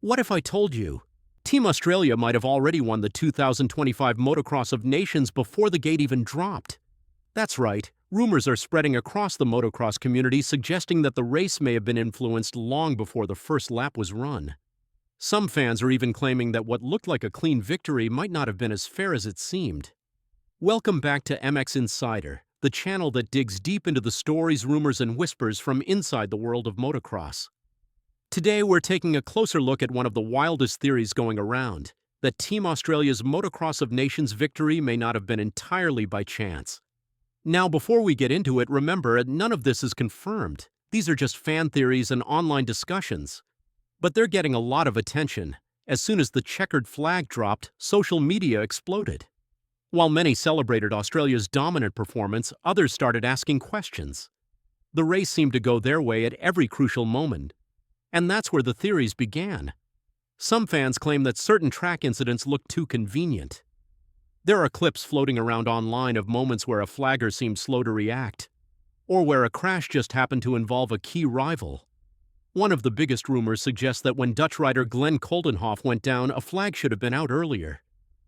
What if I told you? Team Australia might have already won the 2025 Motocross of Nations before the gate even dropped. That's right, rumors are spreading across the motocross community suggesting that the race may have been influenced long before the first lap was run. Some fans are even claiming that what looked like a clean victory might not have been as fair as it seemed. Welcome back to MX Insider, the channel that digs deep into the stories, rumors, and whispers from inside the world of motocross. Today, we're taking a closer look at one of the wildest theories going around, that Team Australia's Motocross of Nations victory may not have been entirely by chance. Now, before we get into it, remember, none of this is confirmed. These are just fan theories and online discussions. But they're getting a lot of attention. As soon as the checkered flag dropped, social media exploded. While many celebrated Australia's dominant performance, others started asking questions. The race seemed to go their way at every crucial moment. And that's where the theories began. Some fans claim that certain track incidents looked too convenient. There are clips floating around online of moments where a flagger seemed slow to react, or where a crash just happened to involve a key rival. One of the biggest rumors suggests that when Dutch rider Glenn Coldenhoff went down, a flag should have been out earlier,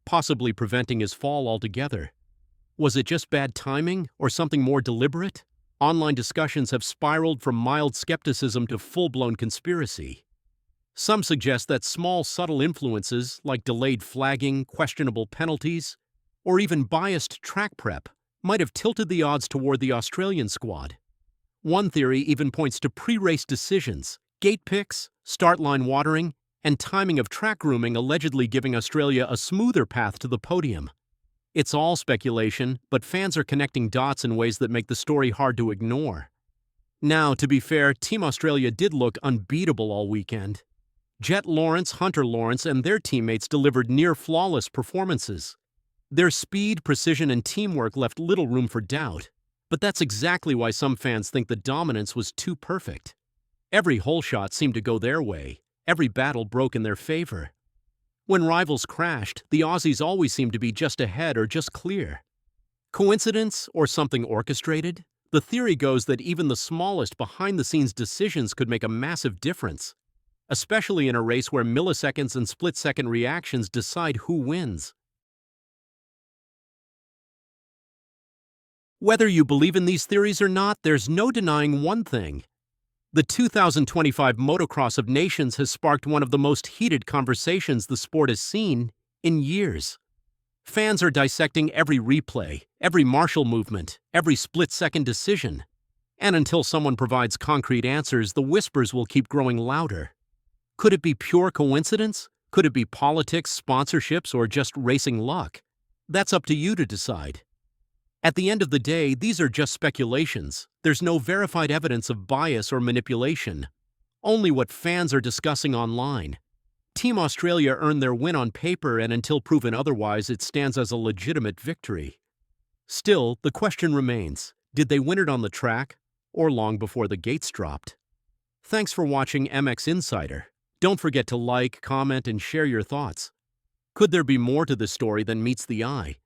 possibly preventing his fall altogether. Was it just bad timing, or something more deliberate? Online discussions have spiraled from mild skepticism to full-blown conspiracy. Some suggest that small, subtle influences, like delayed flagging, questionable penalties, or even biased track prep, might have tilted the odds toward the Australian squad. One theory even points to pre-race decisions, gate picks, start line watering, and timing of track grooming allegedly giving Australia a smoother path to the podium. It's all speculation, but fans are connecting dots in ways that make the story hard to ignore. Now, to be fair, Team Australia did look unbeatable all weekend. Jet Lawrence, Hunter Lawrence, and their teammates delivered near-flawless performances. Their speed, precision, and teamwork left little room for doubt. But that's exactly why some fans think the dominance was too perfect. Every hole shot seemed to go their way. Every battle broke in their favor. When rivals crashed, the Aussies always seemed to be just ahead or just clear. Coincidence or something orchestrated? The theory goes that even the smallest behind-the-scenes decisions could make a massive difference, especially in a race where milliseconds and split-second reactions decide who wins. Whether you believe in these theories or not, there's no denying one thing. The 2025 Motocross of Nations has sparked one of the most heated conversations the sport has seen in years. Fans are dissecting every replay, every marshal movement, every split-second decision. And until someone provides concrete answers, the whispers will keep growing louder. Could it be pure coincidence? Could it be politics, sponsorships, or just racing luck? That's up to you to decide. At the end of the day, these are just speculations. There's no verified evidence of bias or manipulation. Only what fans are discussing online. Team Australia earned their win on paper, and until proven otherwise, it stands as a legitimate victory. Still, the question remains, did they win it on the track, or long before the gates dropped? Thanks for watching MX Insider. Don't forget to like, comment, and share your thoughts. Could there be more to this story than meets the eye?